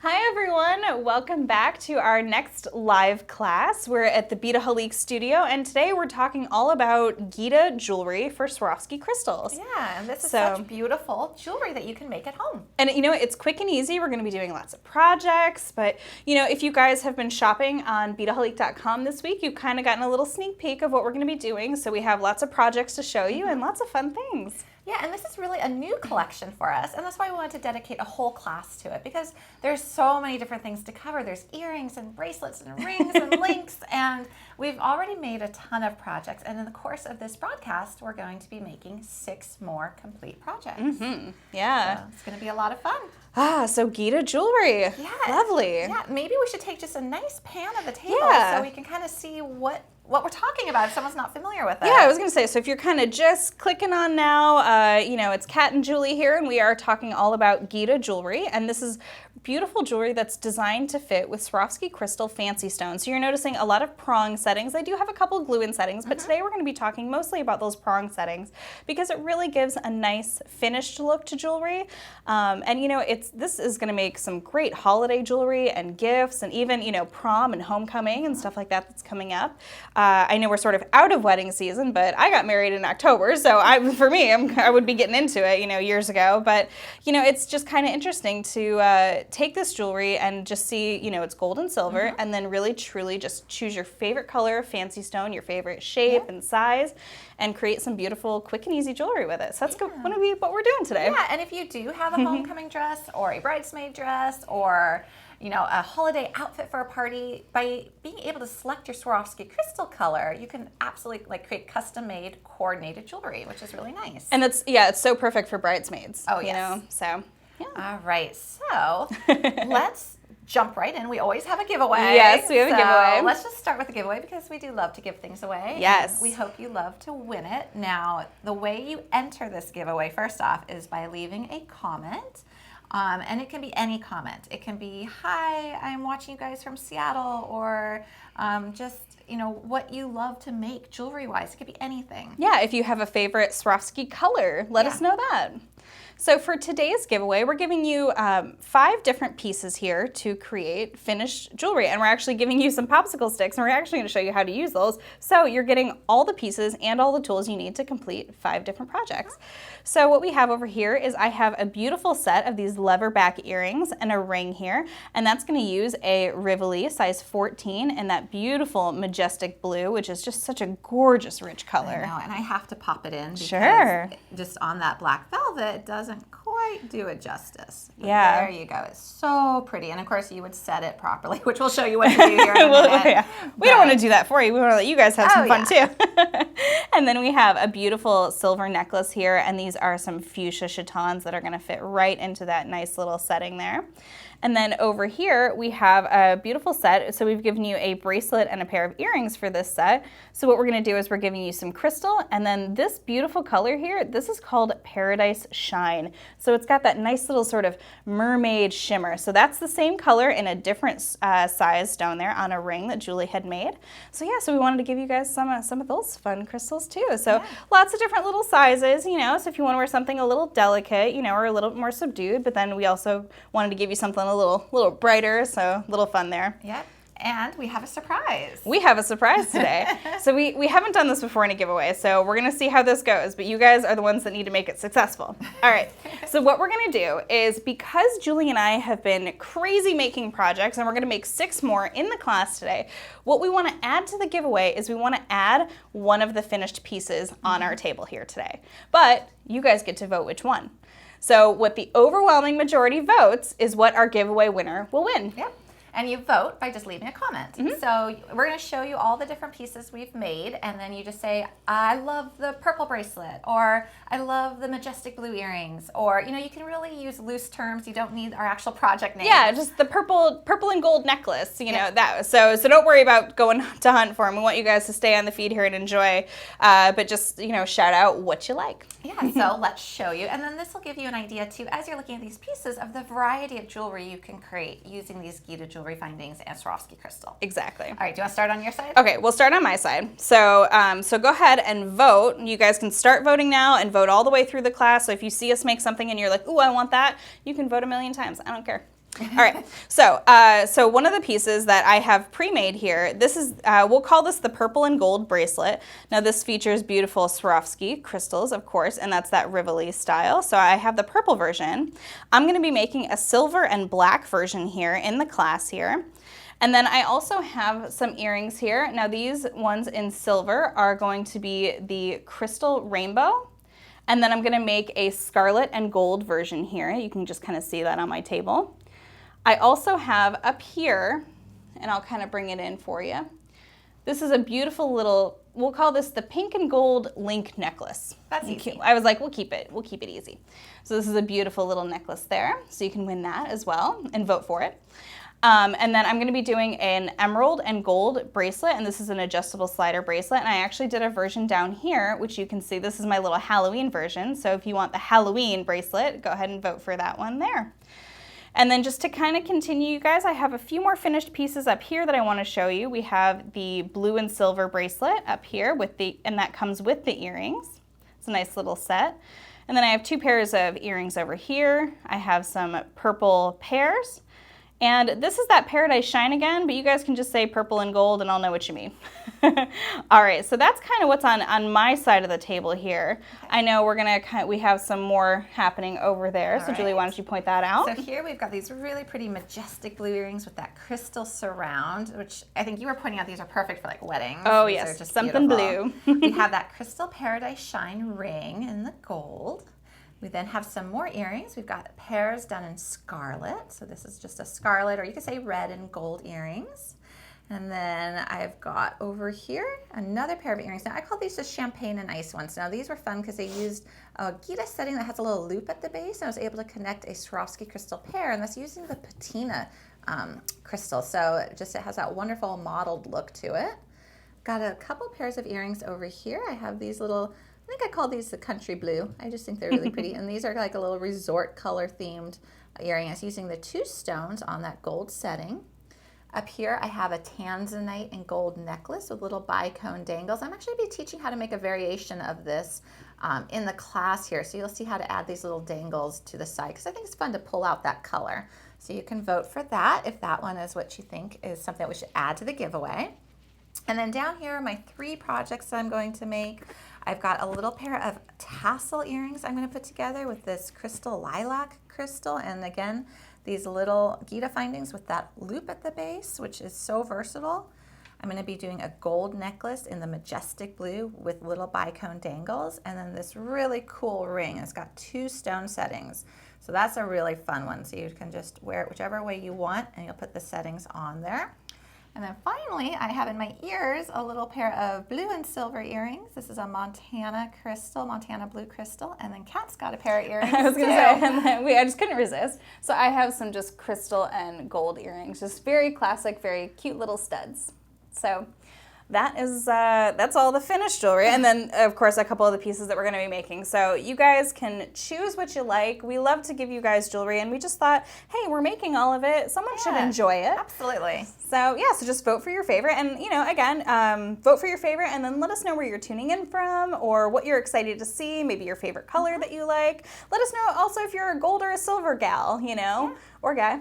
Hi everyone, welcome back to our next live class. We're at the Beadaholique studio and today we're talking all about Gita jewelry for Swarovski crystals. Yeah, and this is such beautiful jewelry that you can make at home. And you know, it's quick and easy. We're going to be doing lots of projects, but you know, if you guys have been shopping on Beadaholique.com this week, you've kind of gotten a little sneak peek of what we're going to be doing. So we have lots of projects to show you and lots of fun things. Yeah, and this is really a new collection for us, and that's why we wanted to dedicate a whole class to it, because there's so many different things to cover. There's earrings and bracelets and rings and links, and we've already made a ton of projects, and in the course of this broadcast, we're going to be making 6 more complete projects. Yeah. So it's going to be a lot of fun. So Gita jewelry. Yeah. Lovely. Yeah, maybe we should take just a nice pan of the table so we can kind of see what we're talking about if someone's not familiar with it. Yeah, I was going to say, so if you're kind of just clicking on now, you know, it's Kat and Julie here, and we are talking all about Gita jewelry, and this is beautiful jewelry that's designed to fit with Swarovski crystal fancy stones. So you're noticing a lot of prong settings. I do have a couple glue-in settings, but today we're going to be talking mostly about those prong settings because it really gives a nice finished look to jewelry. And you know, this is going to make some great holiday jewelry and gifts, and even, you know, prom and homecoming and stuff like that that's coming up. I know we're sort of out of wedding season, but I got married in October, so for me, I would be getting into it, you know, years ago. But you know, it's just kind of interesting to take this jewelry and just see, you know, it's gold and silver, and then really truly just choose your favorite color, fancy stone, your favorite shape and size, and create some beautiful, quick and easy jewelry with it. So that's going to be what we're doing today. Yeah, and if you do have a homecoming dress or a bridesmaid dress or, you know, a holiday outfit for a party, by being able to select your Swarovski crystal color, you can absolutely like create custom-made, coordinated jewelry, which is really nice. And that's, yeah, it's so perfect for bridesmaids. Oh, you know, so. Yeah. All right, so let's jump right in. We always have a giveaway. Yes, we have a giveaway. Let's just start with the giveaway because we do love to give things away. Yes. We hope you love to win it. Now, the way you enter this giveaway, first off, is by leaving a comment. And it can be any comment. It can be, hi, I'm watching you guys from Seattle, or just, you know, what you love to make jewelry-wise. It could be anything. Yeah, if you have a favorite Swarovski color, let us know that. So for today's giveaway, we're giving you 5 different pieces here to create finished jewelry. And we're actually giving you some popsicle sticks, and we're actually going to show you how to use those. So you're getting all the pieces and all the tools you need to complete 5 different projects. So what we have over here is I have a beautiful set of these lever back earrings and a ring here. And that's going to use a Rivoli size 14 in that beautiful majestic blue, which is just such a gorgeous rich color. I know, and I have to pop it in because just on that black velvet, it doesn't quite do it justice. But there you go. It's so pretty. And of course, you would set it properly, which we'll show you what to do here in a minute. We don't want to do that for you. We want to let you guys have some fun too. And then we have a beautiful silver necklace here, and these are some fuchsia chatons that are going to fit right into that nice little setting there. And then over here, we have a beautiful set. So we've given you a bracelet and a pair of earrings for this set. So what we're gonna do is we're giving you some crystal, and then this beautiful color here, this is called Paradise Shine. So it's got that nice little sort of mermaid shimmer. So that's the same color in a different size stone there on a ring that Julie had made. So yeah, so we wanted to give you guys some of those fun crystals too. So lots of different little sizes, you know, so if you wanna wear something a little delicate, you know, or a little bit more subdued, but then we also wanted to give you something a little brighter, so a little fun there. Yep. And we have a surprise. We have a surprise today. So we haven't done this before in a giveaway, so we're going to see how this goes, but you guys are the ones that need to make it successful. All right, so what we're going to do is, because Julie and I have been crazy making projects, and we're going to make 6 more in the class today, what we want to add to the giveaway is we want to add one of the finished pieces on our table here today. But you guys get to vote which one. So what the overwhelming majority votes is what our giveaway winner will win. Yep. And you vote by just leaving a comment. So we're going to show you all the different pieces we've made, and then you just say, I love the purple bracelet, or I love the majestic blue earrings, or, you know, you can really use loose terms. You don't need our actual project name. Yeah, just the purple and gold necklace, you know, that. So don't worry about going to hunt for them. We want you guys to stay on the feed here and enjoy, but just, you know, shout out what you like. Yeah, so let's show you. And then this will give you an idea, too, as you're looking at these pieces, of the variety of jewelry you can create using these Gita jewelry findings and Swarovski crystal. Exactly. All right, do you want to start on your side? Okay, we'll start on my side. So, so go ahead and vote. You guys can start voting now and vote all the way through the class. So if you see us make something and you're like, ooh, I want that, you can vote a million times. I don't care. All right, so so one of the pieces that I have pre-made here, this is, we'll call this the purple and gold bracelet. Now this features beautiful Swarovski crystals, of course, and that's that Rivoli style. So I have the purple version. I'm gonna be making a silver and black version here in the class here. And then I also have some earrings here. Now these ones in silver are going to be the crystal rainbow. And then I'm gonna make a scarlet and gold version here. You can just kind of see that on my table. I also have up here, and I'll kind of bring it in for you. This is a beautiful little, we'll call this the pink and gold link necklace. That's easy. I was like, we'll keep it easy. So this is a beautiful little necklace there. So you can win that as well and vote for it. And then I'm going to be doing an emerald and gold bracelet, and this is an adjustable slider bracelet. And I actually did a version down here, which you can see. This is my little Halloween version. So if you want the Halloween bracelet, go ahead and vote for that one there. And then just to kind of continue, you guys, I have a few more finished pieces up here that I want to show you. We have the blue and silver bracelet up here and that comes with the earrings. It's a nice little set. And then I have 2 pairs of earrings over here. I have some purple pairs. And this is that Paradise Shine again, but you guys can just say purple and gold and I'll know what you mean. All right, so that's kind of what's on my side of the table here. I know we have some more happening over there. So Julie, why don't you point that out? So here we've got these really pretty majestic blue earrings with that crystal surround, which I think you were pointing out these are perfect for like weddings. Oh these yes, are just something beautiful. blue. We have that crystal Paradise Shine ring in the gold. We then have some more earrings. We've got pairs done in scarlet. So this is just a scarlet, or you could say red and gold earrings. And then I've got over here another pair of earrings. Now I call these just champagne and ice ones. Now these were fun because they used a Gita setting that has a little loop at the base. And I was able to connect a Swarovski crystal pair, and that's using the patina crystal. So it has that wonderful mottled look to it. Got a couple pairs of earrings over here. I have these little, I think I call these the country blue. I just think they're really pretty. And these are like a little resort color themed earring. It's using the 2 stones on that gold setting. Up here I have a Tanzanite and gold necklace with little bicone dangles. I'm actually going to be teaching how to make a variation of this in the class here. So you'll see how to add these little dangles to the side because I think it's fun to pull out that color. So you can vote for that if that one is what you think is something that we should add to the giveaway. And then down here are my 3 projects that I'm going to make. I've got a little pair of tassel earrings I'm going to put together with this crystal lilac crystal. And again, these little Gita findings with that loop at the base, which is so versatile. I'm going to be doing a gold necklace in the majestic blue with little bicone dangles. And then this really cool ring. It's got 2 stone settings. So that's a really fun one. So you can just wear it whichever way you want and you'll put the settings on there. And then finally, I have in my ears a little pair of blue and silver earrings. This is a Montana blue crystal, and then Kat's got a pair of earrings I was going to too. say, and then I just couldn't resist. So I have some just crystal and gold earrings, just very classic, very cute little studs. So that's all the finished jewelry, and then of course a couple of the pieces that we're going to be making. So you guys can choose what you like. We love to give you guys jewelry, and we just thought, hey, we're making all of it. Someone should enjoy it. Absolutely. So yeah, so just vote for your favorite, and again, vote for your favorite, and then let us know where you're tuning in from or what you're excited to see. Maybe your favorite color that you like. Let us know also if you're a gold or a silver gal, or guy.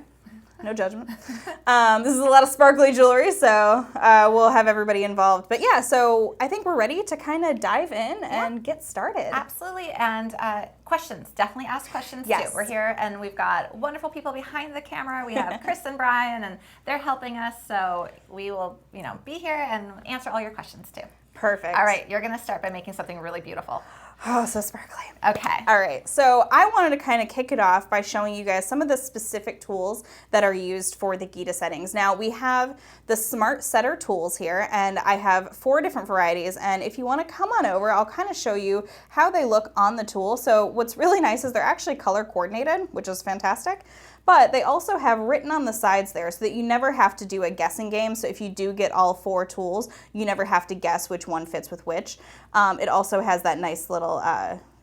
No judgment. This is a lot of sparkly jewelry, so we'll have everybody involved. But yeah, so I think we're ready to kind of dive in and get started. Absolutely. And questions. Definitely ask questions too. We're here and we've got wonderful people behind the camera. We have Chris and Brian, and they're helping us. So we will, be here and answer all your questions too. Perfect. All right. You're going to start by making something really beautiful. Oh, so sparkly. Okay. All right. So I wanted to kind of kick it off by showing you guys some of the specific tools that are used for the Gita settings. Now we have the Smart Setter tools here, and I have 4 different varieties. And if you want to come on over, I'll kind of show you how they look on the tool. So what's really nice is they're actually color coordinated, which is fantastic. But they also have written on the sides there so that you never have to do a guessing game. So if you do get all 4 tools, you never have to guess which one fits with which. It also has that nice little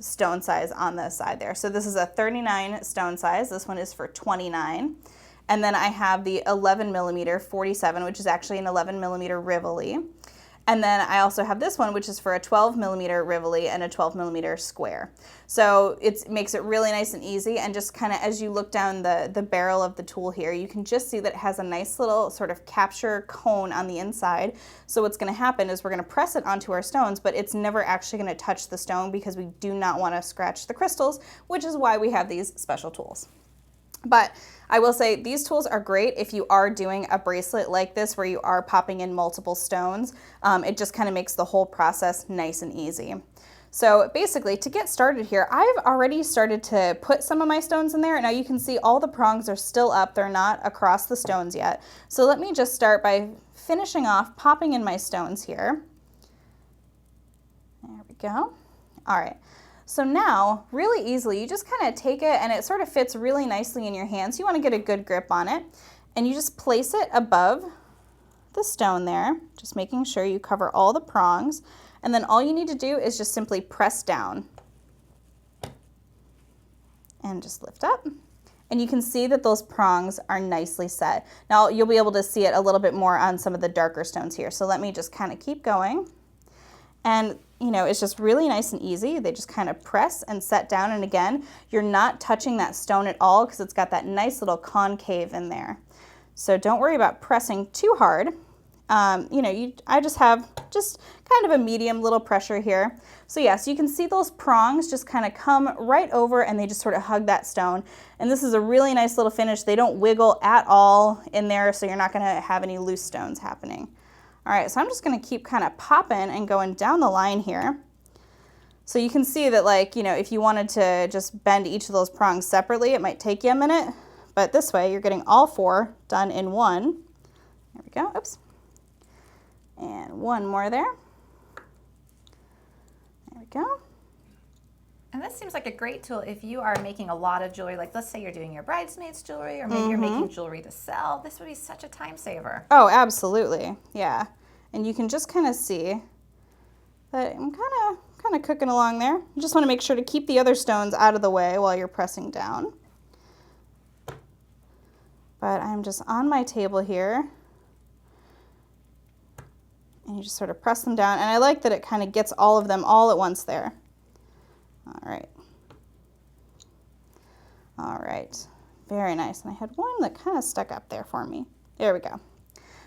stone size on the side there. So this is a 39 stone size. This one is for 29. And then I have the 11 millimeter 47, which is actually an 11 millimeter Rivoli. And then I also have this one, which is for a 12 millimeter Rivoli and a 12 millimeter square. So it makes it really nice and easy, and just kind of as you look down the barrel of the tool here, you can just see that it has a nice little sort of capture cone on the inside. So what's going to happen is we're going to press it onto our stones, but it's never actually going to touch the stone because we do not want to scratch the crystals, which is why we have these special tools. But I will say these tools are great if you are doing a bracelet like this where you are popping in multiple stones. It just kind of makes the whole process nice and easy. So basically, to get started here, I've already started to put some of my stones in there. Now you can see all the prongs are still up. They're not across the stones yet. So let me just start by finishing off popping in my stones here. There we go. All right. So now, really easily, you just kind of take it and it sort of fits really nicely in your hand. So you want to get a good grip on it. And you just place it above the stone there, just making sure you cover all the prongs. And then all you need to do is just simply press down. And just lift up. And you can see that those prongs are nicely set. Now you'll be able to see it a little bit more on some of the darker stones here. So let me just kind of keep going. And you know, it's just really nice and easy. They just kind of press and set down. And again, you're not touching that stone at all because it's got that nice little concave in there. So don't worry about pressing too hard. You know, I just have kind of a medium little pressure here. So yeah, so you can see those prongs just kind of come right over and they just sort of hug that stone. And this is a really nice little finish. They don't wiggle at all in there, so you're not going to have any loose stones happening. All right, so I'm just going to keep kind of popping and going down the line here. So you can see that, like, you know, if you wanted to just bend each of those prongs separately, it might take you a minute. But this way, you're getting all four done in one. There we go. Oops. And one more there. There we go. And this seems like a great tool if you are making a lot of jewelry. Like, let's say you're doing your bridesmaids jewelry, or maybe you're making jewelry to sell. This would be such a time saver. Oh, absolutely. Yeah. And you can just kind of see that I'm kind of cooking along there. You just want to make sure to keep the other stones out of the way while you're pressing down. But I'm just on my table here. And you just sort of press them down. And I like that it kind of gets all of them all at once there. All right. All right. Very nice. And I had one that kind of stuck up there for me. There we go.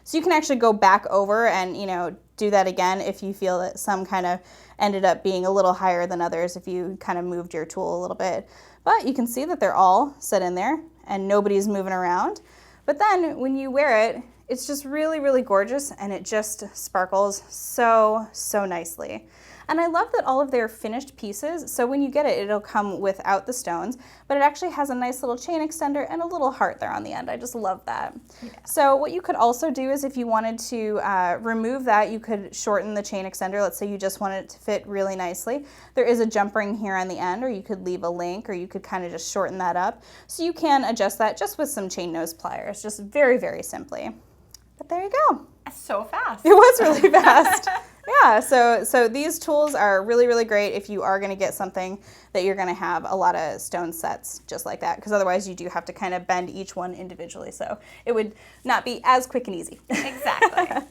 So you can actually go back over and, you know, do that again if you feel that some kind of ended up being a little higher than others, if you kind of moved your tool a little bit. But you can see that they're all set in there and nobody's moving around. But then when you wear it, it's just really, really gorgeous, and it just sparkles so, so nicely. And I love that all of their finished pieces, so when you get it, it'll come without the stones, but it actually has a nice little chain extender and a little heart there on the end. I just love that. Yeah. So what you could also do is if you wanted to remove that, you could shorten the chain extender. Let's say you just want it to fit really nicely. There is a jump ring here on the end, or you could leave a link, or you could kind of just shorten that up. So you can adjust that just with some chain nose pliers, just very, very simply. But there you go. So fast. It was really fast. Yeah, so these tools are really, really great if you are going to get something that you're going to have a lot of stone sets just like that, because otherwise you do have to kind of bend each one individually, so it would not be as quick and easy. Exactly.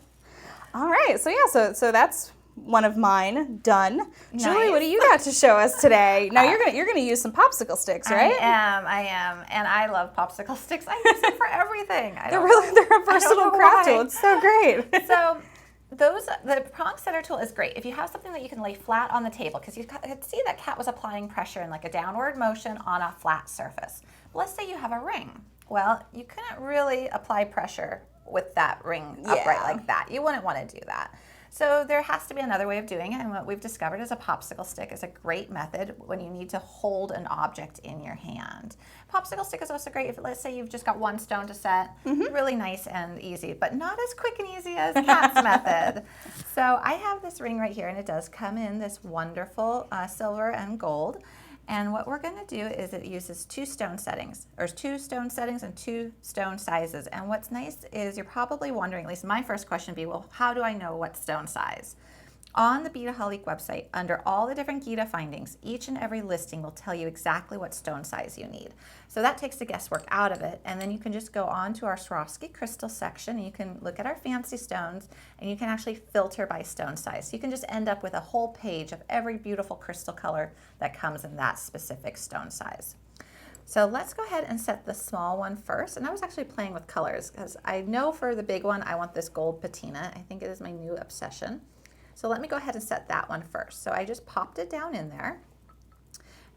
All right, so yeah, so that's one of mine done. Nice. Julie, what do you got to show us today? Now you're gonna use some popsicle sticks, right? I am, and I love popsicle sticks. I use them for everything. They're a versatile craft tool. It's so great. So the prong setter tool is great if you have something that you can lay flat on the table, because you could see that Kat was applying pressure in like a downward motion on a flat surface. Let's say you have a ring. Well, you couldn't really apply pressure with that ring upright like that. You wouldn't want to do that. So there has to be another way of doing it, and what we've discovered is a popsicle stick is a great method when you need to hold an object in your hand. Popsicle stick is also great if, let's say, you've just got one stone to set. Really nice and easy, but not as quick and easy as Kat's method. So I have this ring right here, and it does come in this wonderful silver and gold. And what we're going to do is it uses two stone settings and two stone sizes. And what's nice is you're probably wondering, at least my first question would be, well, how do I know what stone size? On the Beadaholique website, under all the different Gita findings, each and every listing will tell you exactly what stone size you need. So that takes the guesswork out of it, and then you can just go on to our Swarovski crystal section, and you can look at our fancy stones, and you can actually filter by stone size. So you can just end up with a whole page of every beautiful crystal color that comes in that specific stone size. So let's go ahead and set the small one first. And I was actually playing with colors because I know for the big one, I want this gold patina. I think it is my new obsession. So let me go ahead and set that one first. So I just popped it down in there.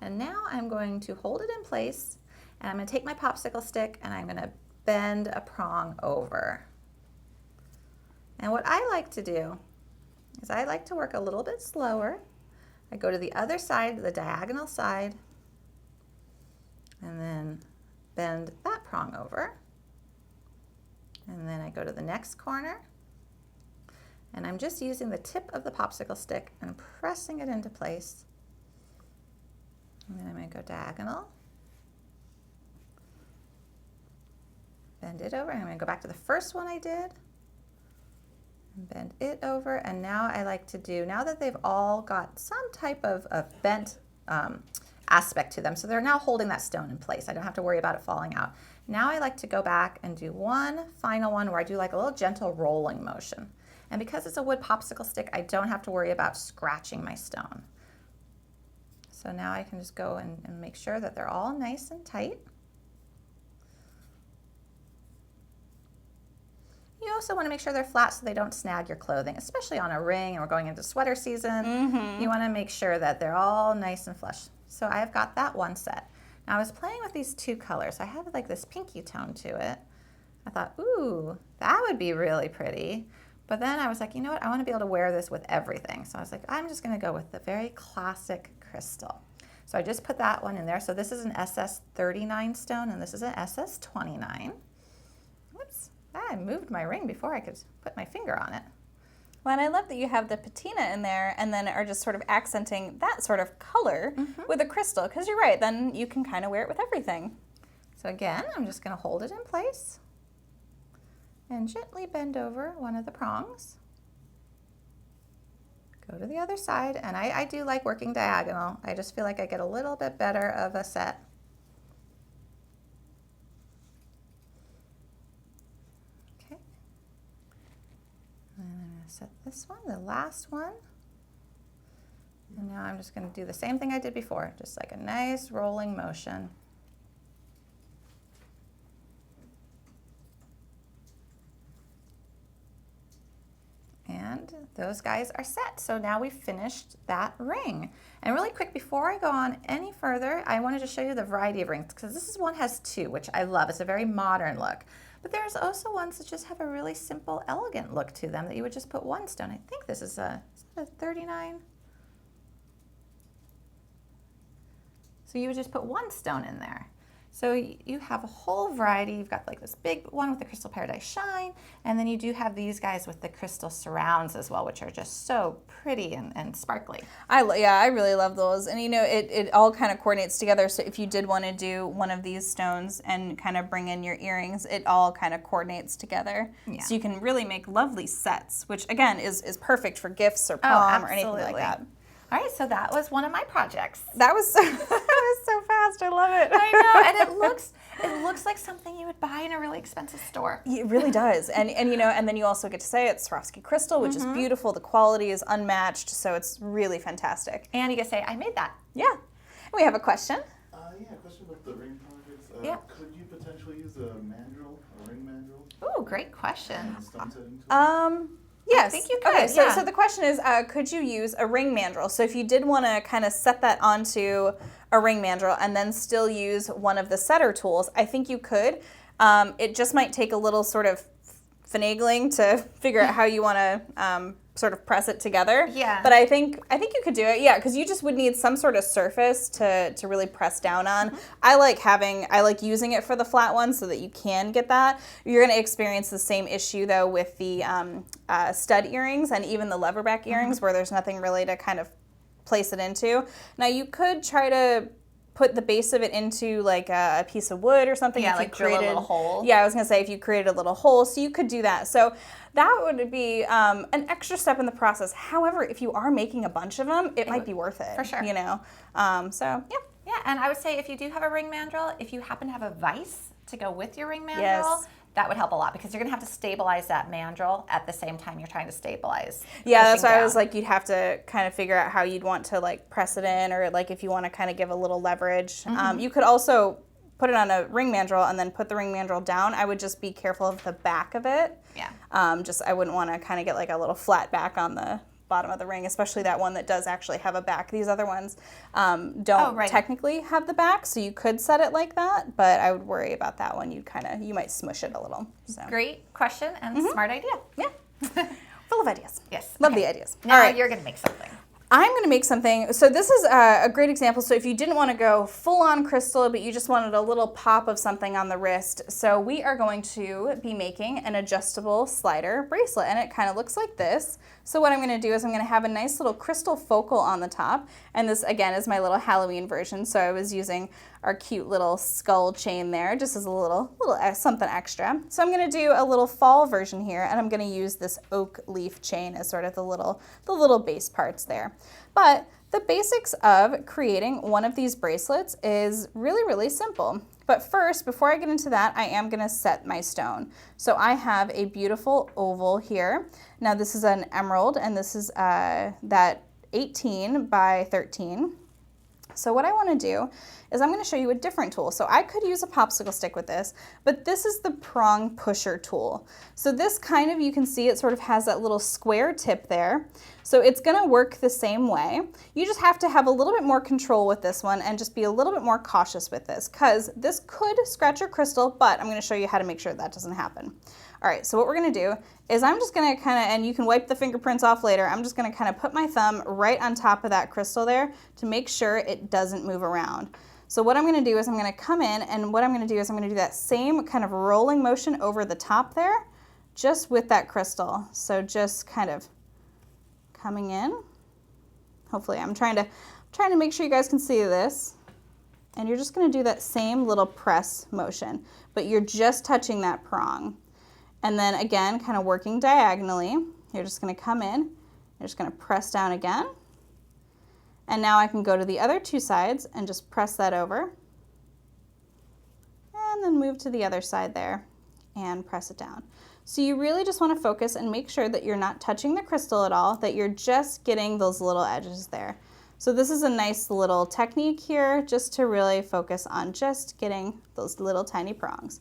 And now I'm going to hold it in place, and I'm going to take my popsicle stick and I'm going to bend a prong over. And what I like to do is I like to work a little bit slower. I go to the other side, the diagonal side, and then bend that prong over. And then I go to the next corner, and I'm just using the tip of the popsicle stick and pressing it into place. And then I'm going to go diagonal, bend it over, and I'm going to go back to the first one I did, and bend it over. And now I like to do, now that they've all got some type of bent aspect to them, so they're now holding that stone in place. I don't have to worry about it falling out. Now I like to go back and do one final one where I do like a little gentle rolling motion. And because it's a wood popsicle stick, I don't have to worry about scratching my stone. So now I can just go and make sure that they're all nice and tight. You also want to make sure they're flat so they don't snag your clothing, especially on a ring, and we're going into sweater season. You want to make sure that they're all nice and flush. So I've got that one set. Now I was playing with these two colors. I have like this pinky tone to it. I thought, ooh, that would be really pretty. But then I was like, you know what? I want to be able to wear this with everything. So I was like, I'm just going to go with the very classic crystal. So I just put that one in there. So this is an SS39 stone, and this is an SS29. Whoops, I moved my ring before I could put my finger on it. Well, and I love that you have the patina in there and then are just sort of accenting that sort of color with a crystal, because you're right, then you can kind of wear it with everything. So again, I'm just going to hold it in place and gently bend over one of the prongs. Go to the other side, and I do like working diagonal. I just feel like I get a little bit better of a set. Set this one, the last one, and now I'm just going to do the same thing I did before, just like a nice rolling motion. And those guys are set. So now we've finished that ring. And really quick, before I go on any further, I wanted to show you the variety of rings, because this one has two, which I love. It's a very modern look. But there's also ones that just have a really simple, elegant look to them that you would just put one stone. I think this is a 39? So you would just put one stone in there. So you have a whole variety. You've got like this big one with the Crystal Paradise Shine, and then you do have these guys with the crystal surrounds as well, which are just so pretty and sparkly. Yeah, I really love those. And you know, it all kind of coordinates together. So if you did want to do one of these stones and kind of bring in your earrings, it all kind of coordinates together. Yeah. So you can really make lovely sets, which again is perfect for gifts or prom or anything like that. All right, so that was one of my projects. That was so fast. I love it. I know, and it looks like something you would buy in a really expensive store. It really does, and you know, and then you also get to say it's Swarovski crystal, which is beautiful. The quality is unmatched, so it's really fantastic. And you can say, I made that. Yeah. We have a question. Yeah, a question about the ring projects. Yeah. Could you potentially use a mandrel, a ring mandrel? Ooh, great question. Stone setting tool? Yes. I think you could. Okay, so, yeah. so the question is, could you use a ring mandrel? So if you did want to kind of set that onto a ring mandrel and then still use one of the setter tools, I think you could. It just might take a little sort of finagling to figure out how you want to sort of press it together. Yeah. But I think you could do it. Yeah, because you just would need some sort of surface to really press down on. I like using it for the flat ones so that you can get that. You're going to experience the same issue though with the stud earrings and even the leatherback earrings where there's nothing really to kind of place it into. Now you could try to put the base of it into like a piece of wood or something. Yeah, if you like drill a little hole. Yeah, I was gonna say if you created a little hole, so you could do that. So that would be an extra step in the process. However, if you are making a bunch of them, it might be worth it. For sure. You know, so yeah. Yeah, and I would say if you do have a ring mandrel, if you happen to have a vise to go with your ring mandrel, Yes. that would help a lot because you're going to have to stabilize that mandrel at the same time you're trying to stabilize. Yeah, that's pushing why I was down. like, you'd have to kind of figure out how you'd want to like press it in, or like if you want to kind of give a little leverage. You could also put it on a ring mandrel and then put the ring mandrel down. I would just be careful of the back of it. Yeah. I wouldn't want to kind of get like a little flat back on the bottom of the ring, especially that one that does actually have a back. These other ones don't technically have the back, so you could set it like that, but I would worry about that one. You might smush it a little. So. Great question and smart idea. Yeah. Full of ideas. Yes. Love Okay. the ideas. Now All right. you're going to make something. I'm going to make something. So this is a great example. So if you didn't want to go full on crystal, but you just wanted a little pop of something on the wrist. So we are going to be making an adjustable slider bracelet, and it kind of looks like this. So what I'm going to do is I'm going to have a nice little crystal focal on the top. And this again is my little Halloween version. So I was using our cute little skull chain there just as a little something extra. So I'm going to do a little fall version here, and I'm going to use this oak leaf chain as sort of the little base parts there. But the basics of creating one of these bracelets is really, really simple. But first, before I get into that, I am going to set my stone. So I have a beautiful oval here. Now this is an emerald, and this is that 18 by 13. So what I want to do is I'm going to show you a different tool. So I could use a popsicle stick with this, but this is the prong pusher tool. So this kind of, you can see it sort of has that little square tip there. So it's going to work the same way. You just have to have a little bit more control with this one and just be a little bit more cautious with this, because this could scratch your crystal, but I'm going to show you how to make sure that doesn't happen. All right, so what we're going to do is I'm just going to kind of, and you can wipe the fingerprints off later, I'm just going to kind of put my thumb right on top of that crystal there to make sure it doesn't move around. So what I'm going to do is I'm going to come in, and what I'm going to do is I'm going to do that same kind of rolling motion over the top there, just with that crystal. So just kind of coming in. Hopefully I'm trying to make sure you guys can see this. And you're just going to do that same little press motion, but you're just touching that prong. And then again, kind of working diagonally, you're just going to come in, you're just going to press down again. And now I can go to the other two sides and just press that over. And then move to the other side there and press it down. So you really just want to focus and make sure that you're not touching the crystal at all, that you're just getting those little edges there. So this is a nice little technique here, just to really focus on just getting those little tiny prongs.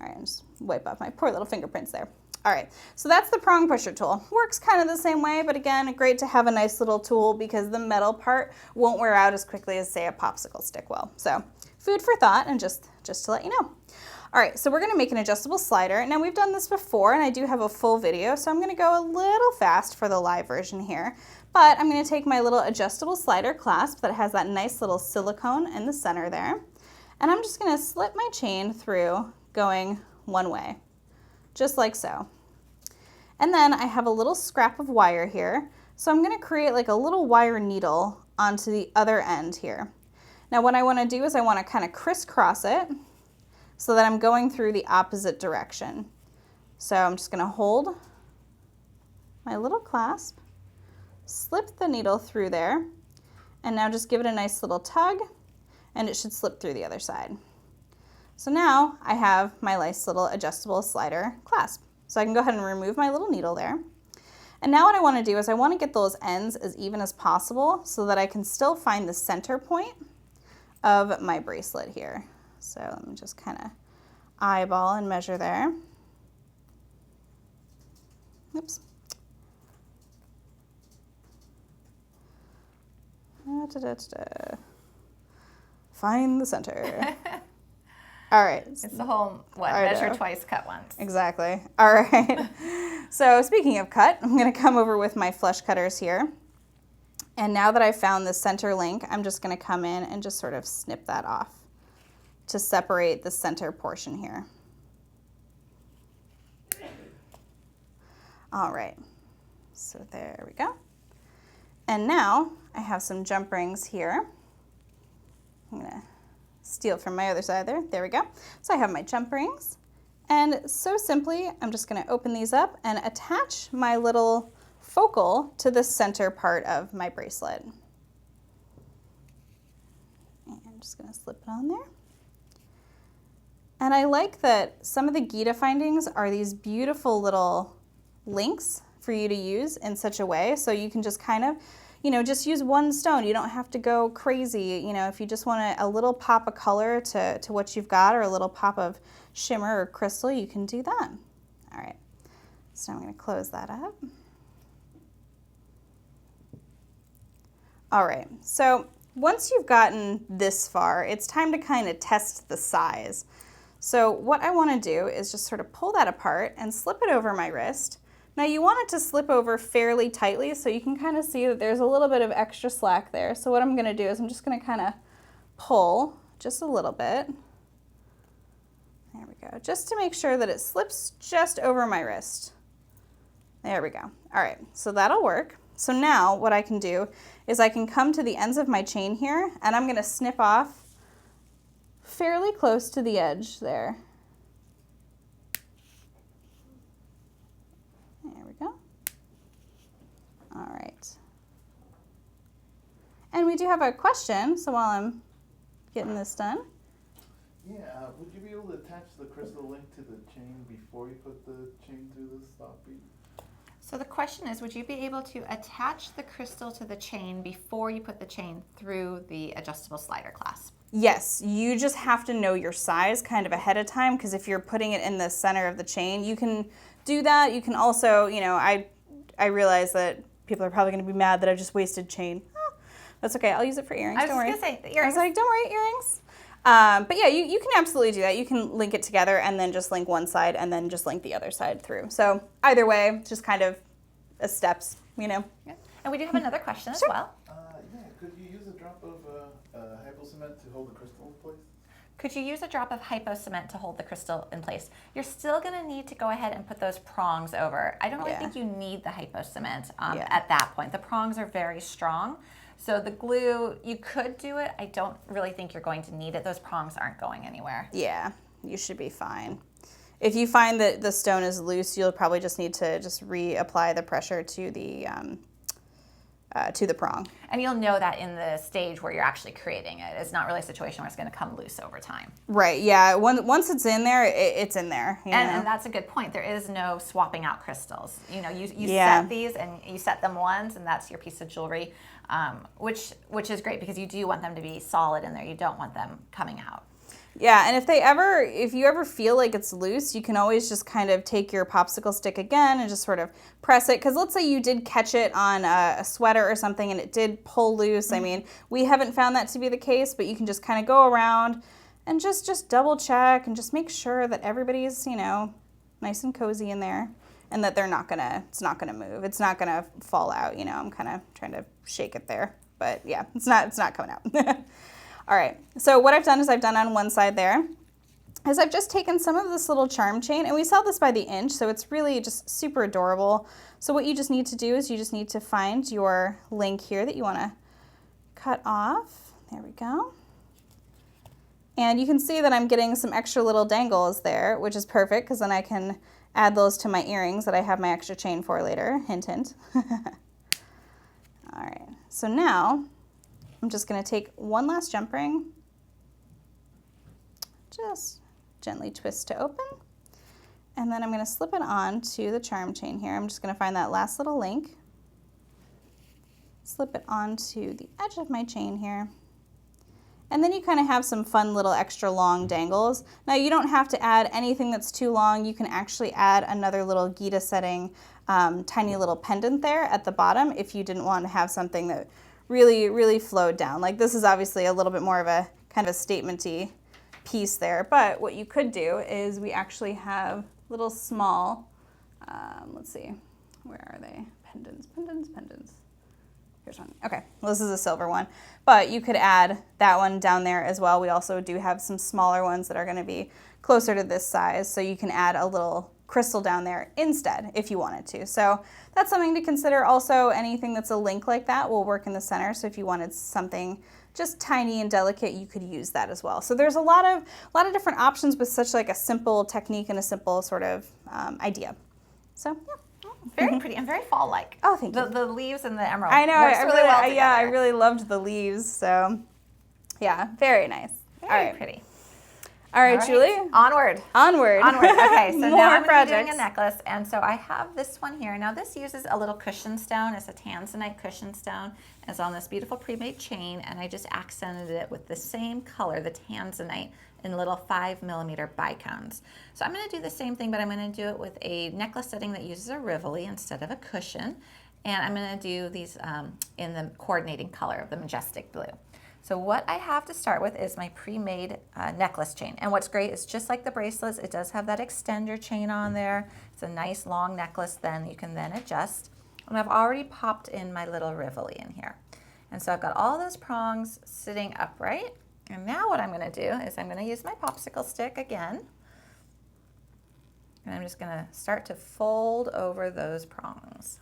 All right, just wipe off my poor little fingerprints there. All right, so that's the prong pusher tool. Works kind of the same way, but again, great to have a nice little tool because the metal part won't wear out as quickly as, say, a popsicle stick will. So food for thought, and just to let you know. All right, so we're gonna make an adjustable slider. Now we've done this before, and I do have a full video, so I'm gonna go a little fast for the live version here. But I'm gonna take my little adjustable slider clasp that has that nice little silicone in the center there, and I'm just gonna slip my chain through going one way, just like so. And then I have a little scrap of wire here, so I'm gonna create like a little wire needle onto the other end here. Now what I wanna do is I wanna kind of crisscross it so that I'm going through the opposite direction. So I'm just gonna hold my little clasp, slip the needle through there, and now just give it a nice little tug, and it should slip through the other side. So now I have my nice little adjustable slider clasp. So I can go ahead and remove my little needle there. And now what I want to do is I want to get those ends as even as possible so that I can still find the center point of my bracelet here. So let me just kind of eyeball and measure there. Oops. Find the center. All right. It's the whole, measure twice, cut once. Exactly. All right. So speaking of cut, I'm going to come over with my flush cutters here. And now that I've found the center link, I'm just going to come in and just sort of snip that off to separate the center portion here. All right. So there we go. And now I have some jump rings here. I'm going to steal from my other side there. There we go. So I have my jump rings. And so simply, I'm just going to open these up and attach my little focal to the center part of my bracelet. And I'm just going to slip it on there. And I like that some of the Gita findings are these beautiful little links for you to use in such a way so you can just kind of, you know, just use one stone. You don't have to go crazy. You know, if you just want a little pop of color to what you've got, or a little pop of shimmer or crystal, you can do that. All right, so I'm going to close that up. All right, so once you've gotten this far, it's time to kind of test the size. So what I want to do is just sort of pull that apart and slip it over my wrist. Now you want it to slip over fairly tightly so you can kind of see that there's a little bit of extra slack there. So what I'm going to do is I'm just going to kind of pull just a little bit. There we go, just to make sure that it slips just over my wrist. There we go. All right, so that'll work. So now what I can do is I can come to the ends of my chain here, and I'm going to snip off fairly close to the edge there. There we go. All right. And we do have a question, so while I'm getting this done. Yeah, would you be able to attach the crystal link to the chain before you put the chain through the stop bead? So the question is, would you be able to attach the crystal to the chain before you put the chain through the adjustable slider clasp? Yes, you just have to know your size kind of ahead of time, because if you're putting it in the center of the chain, you can do that. You can also, you know, I realize that people are probably going to be mad that I've just wasted chain. Oh, that's okay. I'll use it for earrings. I was Don't worry. just going to say, the earrings. I was like, don't worry, earrings. But yeah, you can absolutely do that. You can link it together and then just link one side and then just link the other side through. So either way, just kind of steps, you know. Yeah. And we do have another question as well. Yeah, could you use a drop of hypo cement to hold the crystal in place? Could you use a drop of hypo cement to hold the crystal in place? You're still going to need to go ahead and put those prongs over. I don't really think you need the hypo cement at that point. The prongs are very strong. So the glue, you could do it. I don't really think you're going to need it. Those prongs aren't going anywhere. Yeah, you should be fine. If you find that the stone is loose, you'll probably just need to just reapply the pressure to the prong. And you'll know that in the stage where you're actually creating it. It's not really a situation where it's going to come loose over time. Right, yeah. Once it's in there, it's in there. And that's a good point. There is no swapping out crystals. You know, you set these and you set them once, and that's your piece of jewelry, which is great because you do want them to be solid in there. You don't want them coming out. Yeah, and if you ever feel like it's loose, you can always just kind of take your popsicle stick again and just sort of press it. Because let's say you did catch it on a sweater or something and it did pull loose. Mm-hmm. I mean, we haven't found that to be the case, but you can just kind of go around and just double check and just make sure that everybody's, you know, nice and cozy in there and that it's not gonna move. It's not gonna fall out, you know. I'm kind of trying to shake it there, but yeah, it's not coming out. All right, so what I've done is I've done on one side there is I've just taken some of this little charm chain, and we sell this by the inch, so it's really just super adorable. So what you just need to do is you just need to find your link here that you want to cut off. There we go. And you can see that I'm getting some extra little dangles there, which is perfect because then I can add those to my earrings that I have my extra chain for later. Hint, hint. All right, so now I'm just going to take one last jump ring, just gently twist to open, and then I'm going to slip it on to the charm chain here. I'm just going to find that last little link, slip it onto the edge of my chain here, and then you kind of have some fun little extra long dangles. Now you don't have to add anything that's too long. You can actually add another little Gita setting tiny little pendant there at the bottom if you didn't want to have something that really flowed down. Like this is obviously a little bit more of a kind of a statement-y piece there, but what you could do is we actually have little small, let's see, where are they? Pendants. Here's one. Okay, well this is a silver one, but you could add that one down there as well. We also do have some smaller ones that are gonna be closer to this size, so you can add a little crystal down there instead if you wanted to. So that's something to consider. Also, anything that's a link like that will work in the center. So if you wanted something just tiny and delicate, you could use that as well. So there's a lot of different options with such like a simple technique and a simple sort of idea. So yeah. Very pretty and very fall-like. Oh, thank you. The leaves and the emerald. I know. Works really well together. Yeah, I really loved the leaves. So yeah, very nice. Very pretty. All right, Julie. Onward. Onward. Okay, so More now I'm going to be projects. doing a necklace, and so I have this one here. Now this uses a little cushion stone. It's a Tanzanite cushion stone. It's on this beautiful pre-made chain, and I just accented it with the same color, the Tanzanite, in little 5mm bicones. So I'm going to do the same thing, but I'm going to do it with a necklace setting that uses a Rivoli instead of a cushion, and I'm going to do these in the coordinating color of the majestic blue. So what I have to start with is my pre-made necklace chain. And what's great is just like the bracelets, it does have that extender chain on there. It's a nice long necklace then you can then adjust. And I've already popped in my little Rivoli in here. And so I've got all those prongs sitting upright. And now what I'm gonna do is I'm gonna use my popsicle stick again. And I'm just gonna start to fold over those prongs.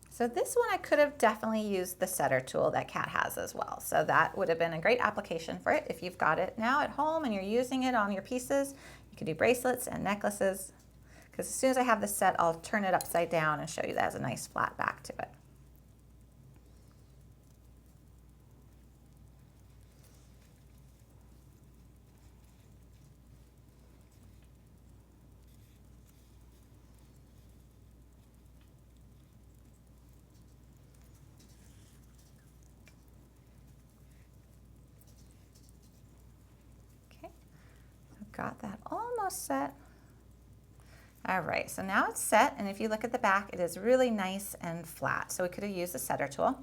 So this one I could have definitely used the setter tool that Kat has as well. So that would have been a great application for it. If you've got it now at home and you're using it on your pieces, you can do bracelets and necklaces. Because as soon as I have this set, I'll turn it upside down and show you that has a nice flat back to it. Got that almost set. All right, so now it's set, and if you look at the back, it is really nice and flat. So we could have used the setter tool.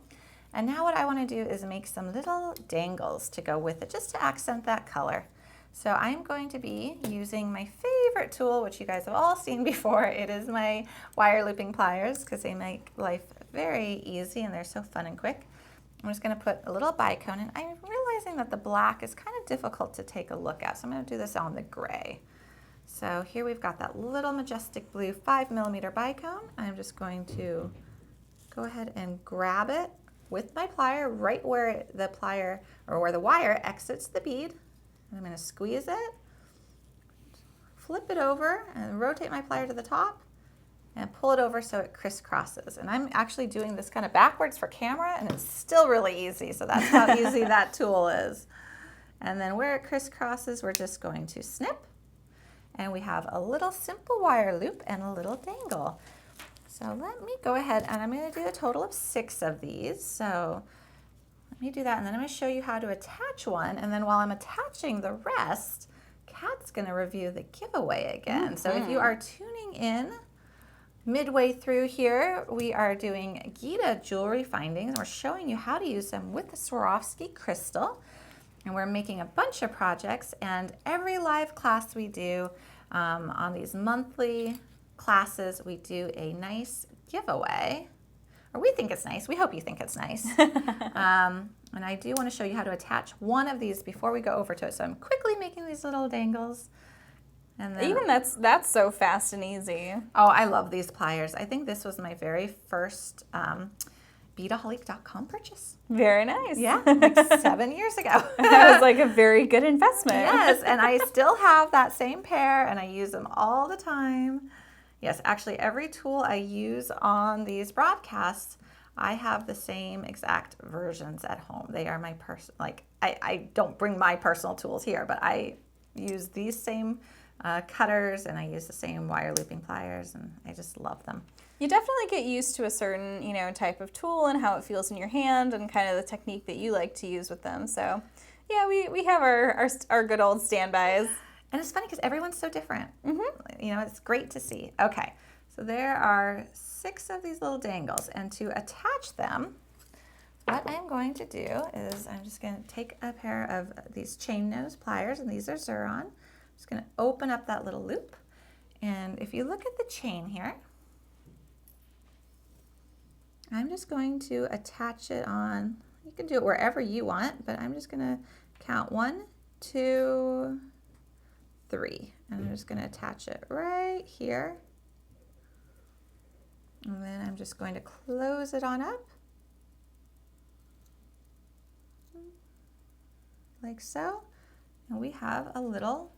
And now what I want to do is make some little dangles to go with it, just to accent that color. So I'm going to be using my favorite tool, which you guys have all seen before. It is my wire looping pliers, because they make life very easy and they're so fun and quick. I'm just going to put a little bicone, and I'm realizing that the black is kind of difficult to take a look at, so I'm going to do this on the gray. So here we've got that little majestic blue 5mm bicone. I'm just going to go ahead and grab it with my plier right where the plier, or where the wire exits the bead. And I'm going to squeeze it, flip it over, and rotate my plier to the top, and pull it over so it crisscrosses. And I'm actually doing this kind of backwards for camera, and it's still really easy. So that's how easy that tool is. And then where it crisscrosses, we're just going to snip. And we have a little simple wire loop and a little dangle. So let me go ahead, and I'm going to do a total of 6 of these. So let me do that, and then I'm going to show you how to attach one. And then while I'm attaching the rest, Kat's going to review the giveaway again. So if you are tuning in, midway through here, we are doing Gita jewelry findings, and we're showing you how to use them with the Swarovski crystal. And we're making a bunch of projects, and every live class we do on these monthly classes, we do a nice giveaway, or we think it's nice. We hope you think it's nice. And I do want to show you how to attach one of these before we go over to it. So I'm quickly making these little dangles. And then, even that's so fast and easy. Oh, I love these pliers. I think this was my very first Beadaholique.com purchase. Very nice. Yeah, like 7 years ago. That was like a very good investment. Yes, and I still have that same pair, and I use them all the time. Yes, actually every tool I use on these broadcasts, I have the same exact versions at home. They are my personal, like I don't bring my personal tools here, but I use these same cutters, and I use the same wire looping pliers, and I just love them. You definitely get used to a certain, type of tool and how it feels in your hand and kind of the technique that you like to use with them. So yeah, we have our good old standbys. And it's funny because everyone's so different. It's great to see. Okay, so there are 6 of these little dangles, and to attach them, what I'm going to do is I'm just going to take a pair of these chain nose pliers, and these are Zuron. I'm just going to open up that little loop, and if you look at the chain here, I'm just going to attach it on. You can do it wherever you want, but I'm just going to count 1, 2, 3. And I'm just going to attach it right here. And then I'm just going to close it on up. Like so. And we have a little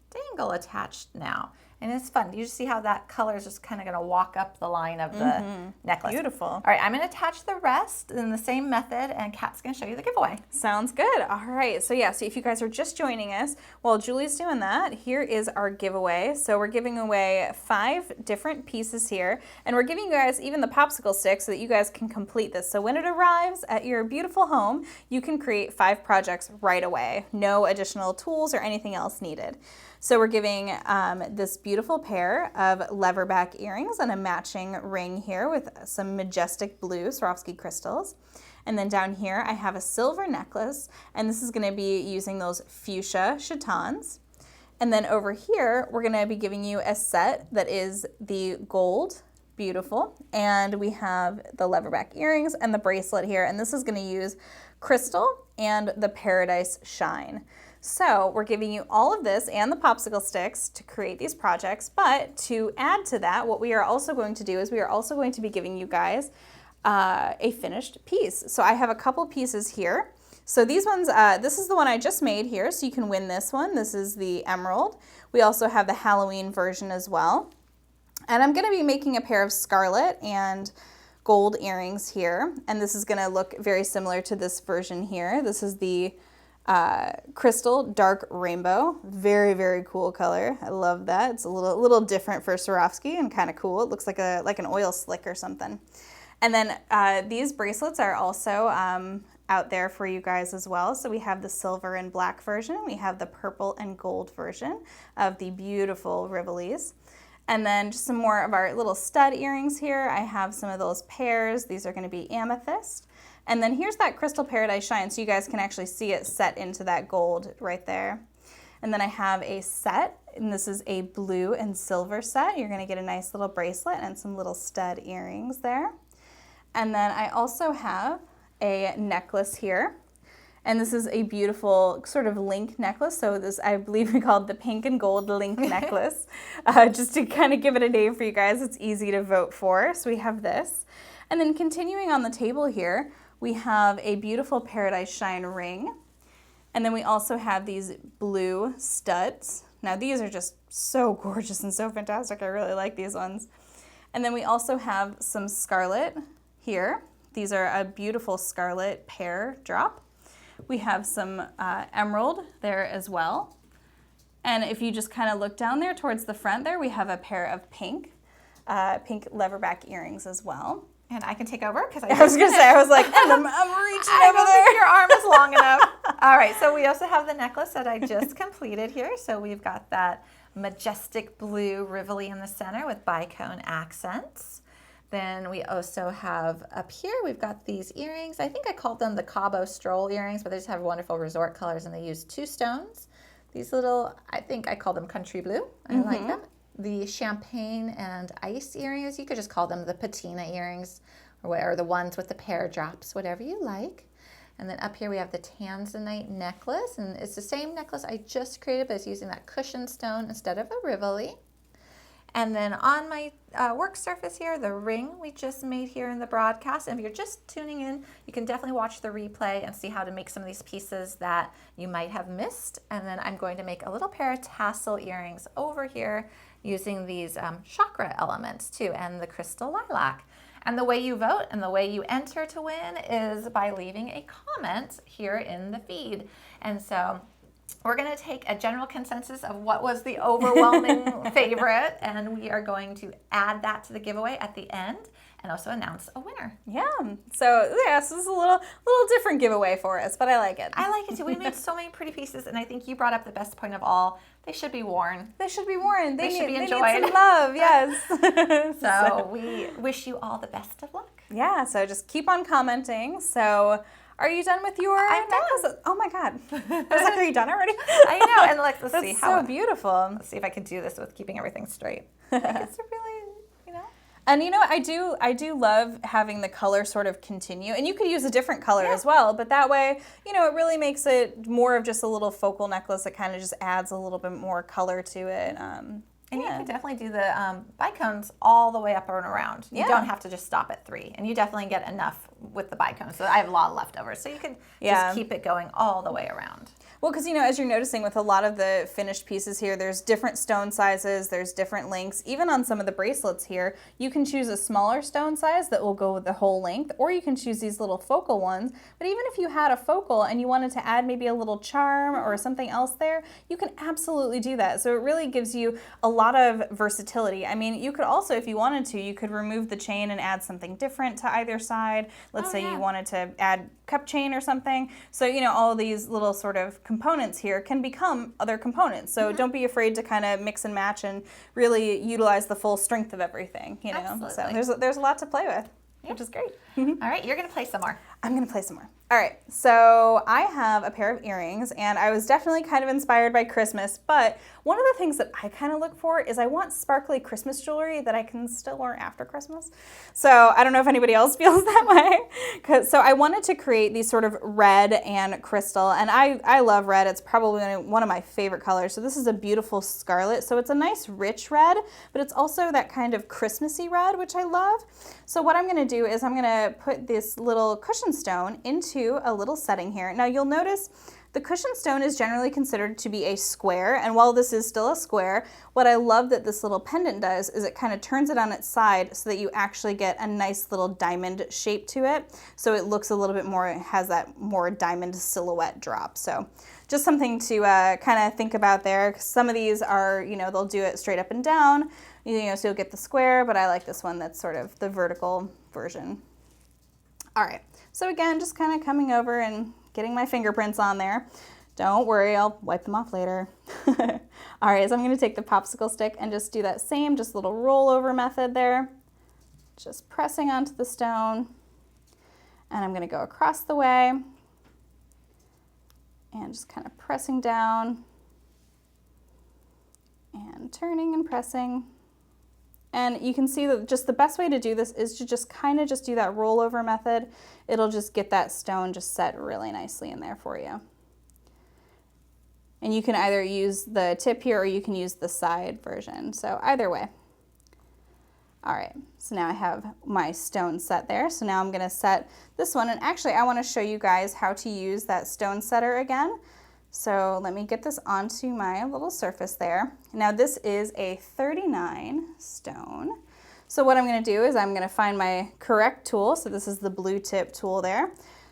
dangle attached now. And it's fun. You just see how that color is just kind of going to walk up the line of the necklace. Beautiful. All right, I'm going to attach the rest in the same method, and Kat's going to show you the giveaway. Sounds good. All right. So yeah, so if you guys are just joining us, while Julie's doing that, here is our giveaway. So we're giving away 5 different pieces here, and we're giving you guys even the popsicle stick so that you guys can complete this. So when it arrives at your beautiful home, you can create 5 projects right away. No additional tools or anything else needed. So we're giving this beautiful pair of leverback earrings and a matching ring here with some majestic blue Swarovski crystals. And then down here I have a silver necklace, and this is going to be using those fuchsia chatons. And then over here we're going to be giving you a set that is the gold, beautiful, and we have the leverback earrings and the bracelet here, and this is going to use crystal and the paradise shine. So we're giving you all of this and the popsicle sticks to create these projects, but to add to that, what we are also going to do is we are also going to be giving you guys a finished piece. So I have a couple pieces here. So these ones, this is the one I just made here, so you can win this one. This is the emerald. We also have the Halloween version as well. And I'm going to be making a pair of scarlet and gold earrings here, and this is going to look very similar to this version here. This is the crystal dark rainbow. Very, very cool color. I love that. It's a little different for Swarovski and kind of cool. It looks like an oil slick or something. And then these bracelets are also out there for you guys as well. So we have the silver and black version. We have the purple and gold version of the beautiful Rivolis. And then just some more of our little stud earrings here. I have some of those pairs. These are going to be amethyst. And then here's that crystal paradise shine, so you guys can actually see it set into that gold right there. And then I have a set, and this is a blue and silver set. You're going to get a nice little bracelet and some little stud earrings there. And then I also have a necklace here. And this is a beautiful sort of link necklace. So this, I believe we called the pink and gold link necklace. Just to kind of give it a name for you guys, it's easy to vote for. So we have this. And then continuing on the table here, we have a beautiful paradise shine ring. And then we also have these blue studs. Now these are just so gorgeous and so fantastic. I really like these ones. And then we also have some scarlet here. These are a beautiful scarlet pear drop. We have some emerald there as well. And if you just kind of look down there towards the front there, we have a pair of pink leverback earrings as well. And I can take over because I was going to say, I was like, and I'm reaching over there. Think your arm is long enough. All right, so we also have the necklace that I just completed here. So we've got that majestic blue Rivoli in the center with bicone accents. Then we also have up here, we've got these earrings. I think I called them the Cabo Stroll earrings, but they just have wonderful resort colors, and they use 2 stones. These little, I think I call them country blue. I like them. The champagne and ice earrings, you could just call them the patina earrings, or the ones with the pear drops, whatever you like. And then up here we have the Tanzanite necklace, and it's the same necklace I just created, but it's using that cushion stone instead of a Rivoli. And then on my work surface here, the ring we just made here in the broadcast. And if you're just tuning in, you can definitely watch the replay and see how to make some of these pieces that you might have missed. And then I'm going to make a little pair of tassel earrings over here using these chakra elements too, and the crystal lilac. And the way you vote and the way you enter to win is by leaving a comment here in the feed. And so we're going to take a general consensus of what was the overwhelming favorite, and we are going to add that to the giveaway at the end and also announce a winner. Yeah. So yeah, so this is a little different giveaway for us, but I like it. I like it too. We made so many pretty pieces, and I think you brought up the best point of all. They should be worn. They should be worn. They should be enjoyed. They need some love, yes. So we wish you all the best of luck. Yeah, so just keep on commenting. So are you done with your necklace? Done. Oh my God. I was like, are you done already? I know. And let's see how. That's so beautiful. Let's see if I can do this with keeping everything straight. Like, it's really, And you know, I do love having the color sort of continue. And you could use a different color as well, but that way, you know, it really makes it more of just a little focal necklace that kind of just adds a little bit more color to it. And you can definitely do the bicones all the way up and around. You don't have to just stop at 3. And you definitely get enough with the bicones. So I have a lot of leftovers. So you can just keep it going all the way around. Well, because, you know, as you're noticing with a lot of the finished pieces here, there's different stone sizes, there's different lengths. Even on some of the bracelets here, you can choose a smaller stone size that will go with the whole length, or you can choose these little focal ones. But even if you had a focal and you wanted to add maybe a little charm or something else there, you can absolutely do that. So it really gives you a lot of versatility. I mean, you could also, if you wanted to, you could remove the chain and add something different to either side. Let's say you wanted to add cup chain or something. So, you know, all these little sort of components here can become other components. So don't be afraid to kind of mix and match and really utilize the full strength of everything, you know. Absolutely. So there's a lot to play with, which is great. All right, you're going to play some more. I'm going to play some more. All right, so I have a pair of earrings, and I was definitely kind of inspired by Christmas, but one of the things that I kind of look for is I want sparkly Christmas jewelry that I can still wear after Christmas. So I don't know if anybody else feels that way. So I wanted to create these sort of red and crystal, and I love red. It's probably one of my favorite colors. So this is a beautiful scarlet. So it's a nice rich red, but it's also that kind of Christmassy red, which I love. So what I'm going to do is I'm going to put this little cushion stone into a little setting here. Now you'll notice the cushion stone is generally considered to be a square, and while this is still a square, what I love that this little pendant does is it kind of turns it on its side so that you actually get a nice little diamond shape to it. So it looks a little bit more, it has that more diamond silhouette drop. So just something to kind of think about there. Some of these are, you know, they'll do it straight up and down, you know, so you'll get the square, but I like this one that's sort of the vertical version. All right, so again, just kind of coming over and getting my fingerprints on there. Don't worry, I'll wipe them off later. All right, so I'm going to take the popsicle stick and just do that same, just little rollover method there. Just pressing onto the stone. And I'm going to go across the way and just kind of pressing down and turning and pressing. And you can see that just the best way to do this is to just kind of just do that rollover method. It'll just get that stone just set really nicely in there for you. And you can either use the tip here or you can use the side version. So either way. All right, so now I have my stone set there. So now I'm gonna set this one. And actually I wanna show you guys how to use that stone setter again. So let me get this onto my little surface there. Now this is a 39 stone. So what I'm going to do is I'm going to find my correct tool. So this is the blue tip tool there.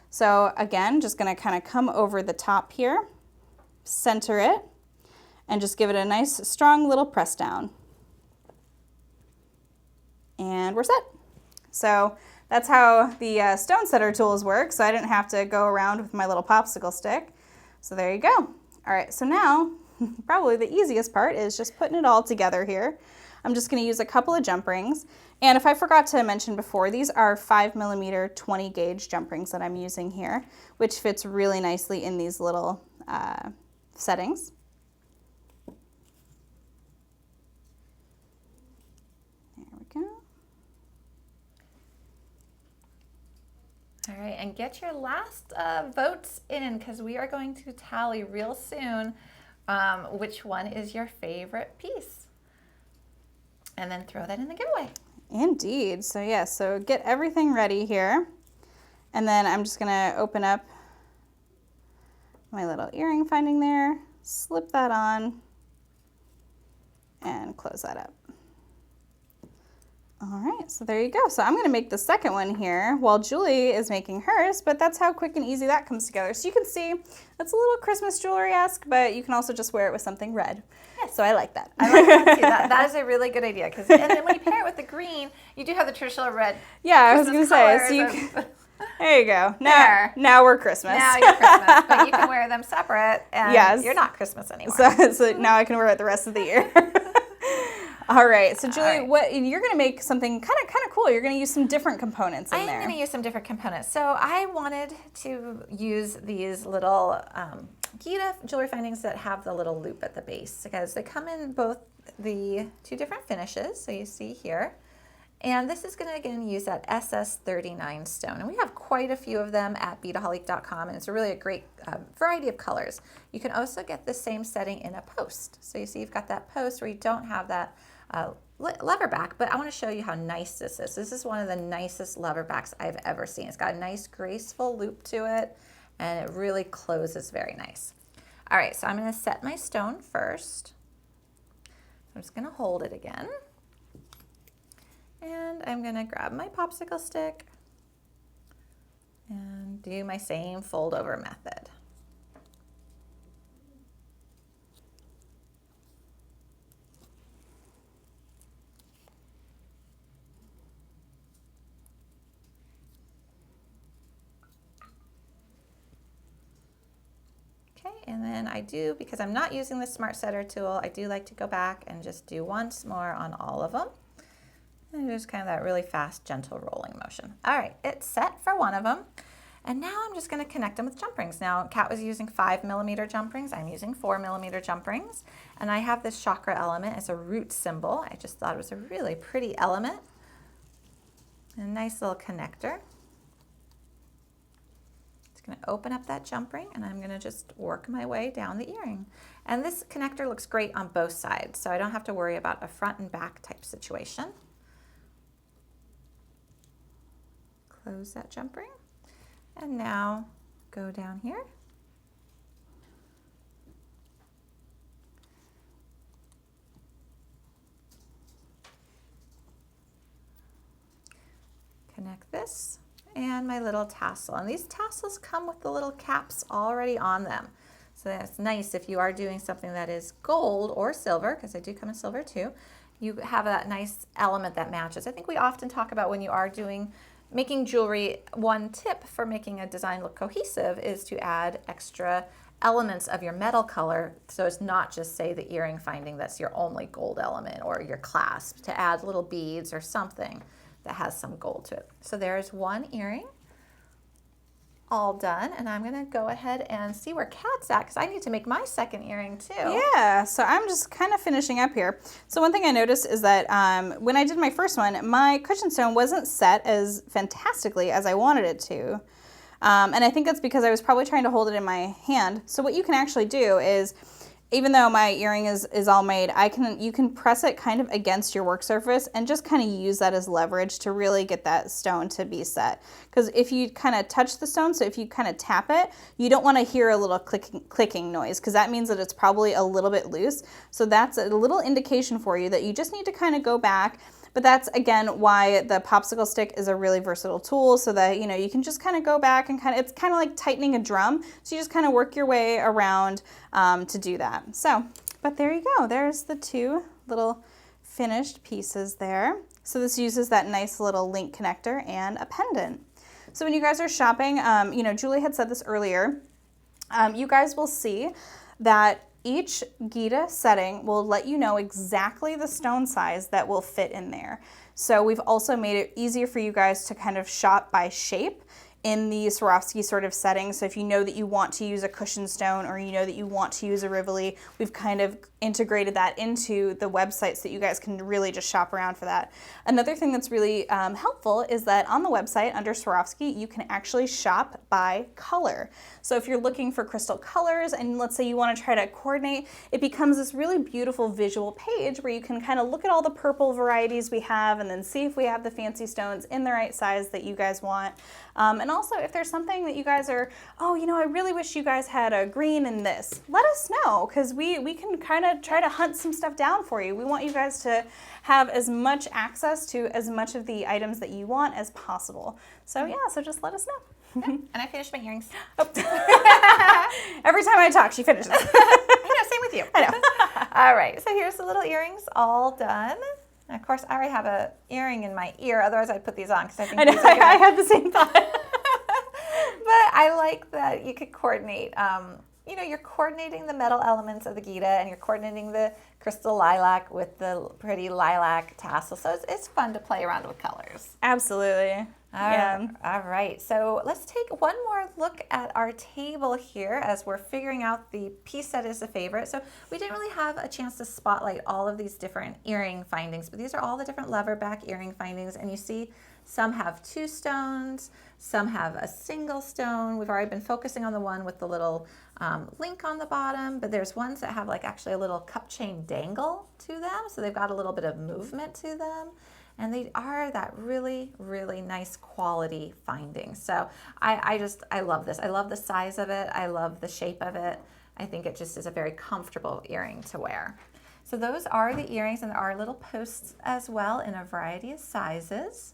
So again, just going to kind of come over the top here, center it, and just give it a nice strong little press down. And we're set. So that's how the stone setter tools work. So I didn't have to go around with my little popsicle stick. So there you go. All right, so now probably the easiest part is just putting it all together here. I'm just going to use a couple of jump rings. And if I forgot to mention before, these are 5mm 20 gauge jump rings that I'm using here, which fits really nicely in these little settings. There we go. All right, and get your last votes in because we are going to tally real soon which one is your favorite piece. And then throw that in the giveaway. Indeed. So yeah, so get everything ready here. And then I'm just gonna open up my little earring finding there, slip that on, and close that up. All right, so there you go. So I'm gonna make the second one here while Julie is making hers, but that's how quick and easy that comes together. So you can see it's a little Christmas jewelry-esque, but you can also just wear it with something red. Yes. So I like that. I like that too. That is a really good idea. And then when you pair it with the green, you do have the traditional red. Yeah, I was gonna say, so you can, there you go. Now we're Christmas. Now you're Christmas, but you can wear them separate and you're not Christmas anymore. So now I can wear it the rest of the year. All right, so Julie, what you're going to make something kind of cool. You're going to use some different components in there. I'm going to use some different components. So I wanted to use these little Gita jewelry findings that have the little loop at the base because they come in both the two different finishes. So you see here, And this is going to, again, use that SS39 stone. And we have quite a few of them at Beadaholique.com, and it's really a great variety of colors. You can also get the same setting in a post. So you see you've got that post where you don't have that lever back, but I want to show you how nice this is. This is one of the nicest lever backs I've ever seen. It's got a nice graceful loop to it, and it really closes very nice. All right, so I'm going to set my stone first. I'm just going to hold it again. And I'm going to grab my popsicle stick and do my same fold over method. Okay, and then I do, because I'm not using the Smart Setter tool, I do like to go back and just do once more on all of them. And just kind of that really fast, gentle rolling motion. All right, it's set for one of them. And now I'm just going to connect them with jump rings. Now, Kat was using 5mm jump rings. I'm using 4mm jump rings. And I have this chakra element as a root symbol. I just thought it was a really pretty element. And a nice little connector. Just going to open up that jump ring, and I'm going to just work my way down the earring. And this connector looks great on both sides, so I don't have to worry about a front and back type situation. Close that jump ring, and now go down here. Connect this and my little tassel. And these tassels come with the little caps already on them. So that's nice if you are doing something that is gold or silver, because I do come in silver too. You have that nice element that matches. I think we often talk about when you are making jewelry, one tip for making a design look cohesive is to add extra elements of your metal color, so it's not just, say, the earring finding that's your only gold element, or your clasp, to add little beads or something that has some gold to it. So there's one earring all done, and I'm gonna go ahead and see where Kat's at, because I need to make my second earring too. Yeah, so I'm just kind of finishing up here. So one thing I noticed is that when I did my first one, my cushion stone wasn't set as fantastically as I wanted it to. And I think that's because I was probably trying to hold it in my hand. So what you can actually do is, even though my earring is all made, you can press it kind of against your work surface and just kind of use that as leverage to really get that stone to be set. Because if you kind of touch the stone, so if you kind of tap it, you don't want to hear a little clicking noise, because that means that it's probably a little bit loose. So that's a little indication for you that you just need to kind of go back. But that's, again, why the popsicle stick is a really versatile tool, so that, you can just kind of go back and it's kind of like tightening a drum. So you just kind of work your way around to do that. So, but there you go. There's the two little finished pieces there. So this uses that nice little link connector and a pendant. So when you guys are shopping, Julie had said this earlier, you guys will see that each Gita setting will let you know exactly the stone size that will fit in there. So we've also made it easier for you guys to kind of shop by shape in the Swarovski sort of setting. So if you know that you want to use a cushion stone, or you know that you want to use a Rivoli, we've kind of integrated that into the website so that you guys can really just shop around for that. Another thing that's really helpful is that on the website under Swarovski, you can actually shop by color. So if you're looking for crystal colors, and let's say you want to try to coordinate, it becomes this really beautiful visual page where you can kind of look at all the purple varieties we have, and then see if we have the fancy stones in the right size that you guys want. And also, if there's something that you guys are, I really wish you guys had a green in this, let us know, because we can kind of try to hunt some stuff down for you. We want you guys to have as much access to as much of the items that you want as possible. So yeah, so just let us know. And I finished my earrings. Every time I talk, she finishes. I know, same with you. I know. All right, so here's the little earrings all done. And of course, I already have an earring in my ear, otherwise I'd put these on, because I think these are I had the same thought. But I like that you could coordinate. You're coordinating the metal elements of the Gita, and you're coordinating the crystal lilac with the pretty lilac tassel. So it's fun to play around with colors. Absolutely. All right, so let's take one more look at our table here as we're figuring out the piece that is a favorite. So we didn't really have a chance to spotlight all of these different earring findings, but these are all the different lever back earring findings, and you see some have 2 stones, some have a single stone. We've already been focusing on the one with the little link on the bottom, but there's ones that have like actually a little cup chain dangle to them, so they've got a little bit of movement to them. And they are that really, really nice quality finding. So I love this. I love the size of it. I love the shape of it. I think it just is a very comfortable earring to wear. So those are the earrings, and there are little posts as well in a variety of sizes.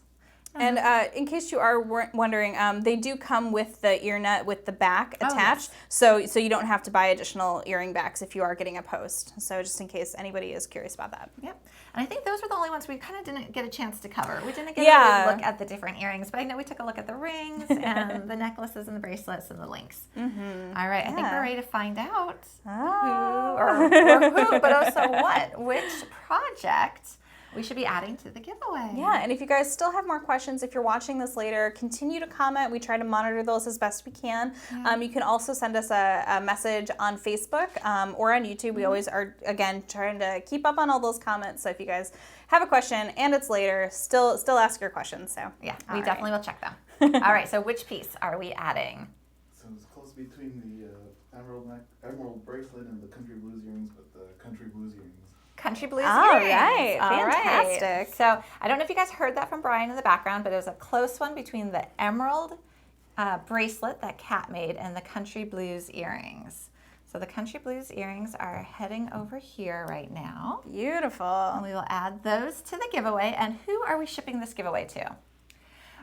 And in case you are wondering, they do come with the ear nut with the back attached, so you don't have to buy additional earring backs if you are getting a post. So just in case anybody is curious about that. Yep. And I think those were the only ones we kind of didn't get a chance to cover. We didn't get a look at the different earrings, but I know we took a look at the rings and the necklaces and the bracelets and the links. Mm-hmm. All right, I think we're ready to find out Oh. who, but also what, which project we should be adding to the giveaway. Yeah, and if you guys still have more questions, if you're watching this later, continue to comment. We try to monitor those as best we can. Yeah. You can also send us a message on Facebook or on YouTube. We always are, again, trying to keep up on all those comments. So if you guys have a question and it's later, still ask your questions. So yeah, we definitely will check them. All right, so which piece are we adding? So it's close between the emerald bracelet and the country blues earrings, but the country blues earrings. Country blues earrings. Right. Fantastic. Right. So I don't know if you guys heard that from Brian in the background, but it was a close one between the emerald bracelet that Kat made and the country blues earrings. So the country blues earrings are heading over here right now. Beautiful. And we will add those to the giveaway. And who are we shipping this giveaway to?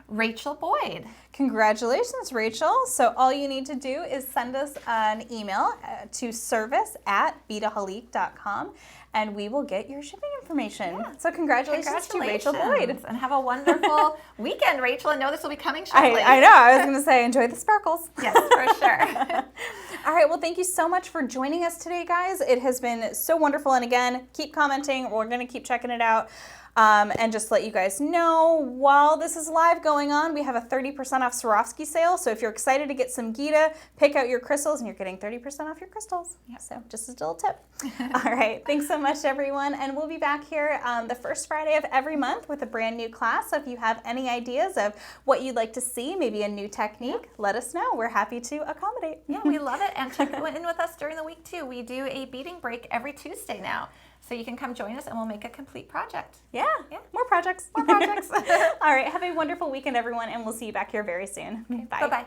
Rachel Boyd. Congratulations, Rachel. So all you need to do is send us an email to service@beadaholique.com and we will get your shipping information. Yeah. So congratulations to Rachel Boyd. And have a wonderful weekend, Rachel. I know this will be coming shortly. I know. I was going to say enjoy the sparkles. Yes, for sure. All right. Well, thank you so much for joining us today, guys. It has been so wonderful. And again, keep commenting. We're going to keep checking it out. And just let you guys know, while this is live going on, we have a 30% off Swarovski sale. So if you're excited to get some Gita, pick out your crystals and you're getting 30% off your crystals. Yeah. So just a little tip. All right. Thanks so much, everyone. And we'll be back here the first Friday of every month with a brand new class. So if you have any ideas of what you'd like to see, maybe a new technique, let us know. We're happy to accommodate. Yeah, we love it. And check in with us during the week, too. We do a beading break every Tuesday now. So you can come join us and we'll make a complete project. Yeah. More projects. More projects. All right. Have a wonderful weekend, everyone, and we'll see you back here very soon. Okay, bye. Bye-bye.